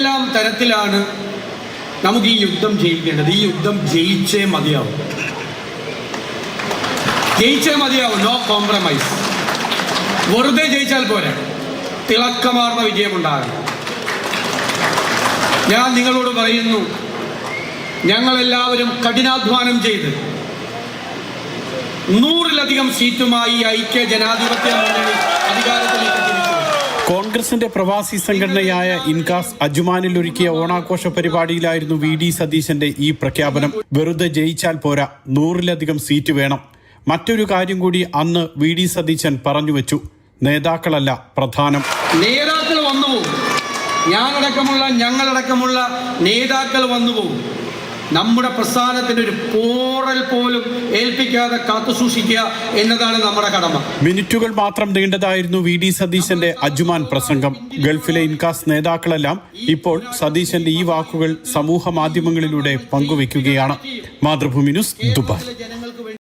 എല്ലാം തരത്തിലാണ് നമുക്ക് ഈ യുദ്ധം ജയിക്കേണ്ടത്. ഈ യുദ്ധം ജയിച്ചേ മതിയാവും, നോ കോംപ്രമൈസ്. വെറുതെ ജയിച്ചാൽ പോരാ, തിളക്കമാർന്ന വിജയമുണ്ടാകണം. ഞാൻ നിങ്ങളോട് പറയുന്നു, ഞങ്ങളെല്ലാവരും കഠിനാധ്വാനം ചെയ്ത് 100-ലധികം സീറ്റുമായി ഐക്യ ജനാധിപത്യ മുന്നണി അധികാരത്തിലേക്ക് തിരിച്ചു. കോൺഗ്രസിന്റെ പ്രവാസി സംഘടനയായ ഇൻകാസ് അജുമാനിൽ ഒരുക്കിയ ഓണാഘോഷ പരിപാടിയിലായിരുന്നു VD സതീശന്റെ ഈ പ്രഖ്യാപനം. വെറുതെ ജയിച്ചാൽ പോരാ, 100-ലധികം സീറ്റ് വേണം. മറ്റൊരു കാര്യം കൂടി അന്ന് VD സതീശൻ പറഞ്ഞു വെച്ചു, നേതാക്കളല്ല പ്രധാനം. നേതാക്കൾ വന്നുപോകും, ഞങ്ങളടക്കമുള്ള നേതാക്കൾ വന്നുപോകും. നമ്മുടെ പ്രസ്ഥാനത്തിന് ഒരു പോറൽ പോലും ഏൽപ്പിക്കാതെ കാത്തുസൂക്ഷിക്കുക എന്നതാണ് നമ്മുടെ കടമ. മിനിറ്റുകൾ മാത്രം നീണ്ടതായിരുന്നു VD സതീശന്റെ അജുമാൻ പ്രസംഗം. ഗൾഫിലെ ഇൻകാസ് നേതാക്കളെല്ലാം ഇപ്പോൾ സതീശന്റെ ഈ വാക്കുകൾ സമൂഹ മാധ്യമങ്ങളിലൂടെ പങ്കുവെക്കുകയാണ്. Mathrubhumi news, Dubai.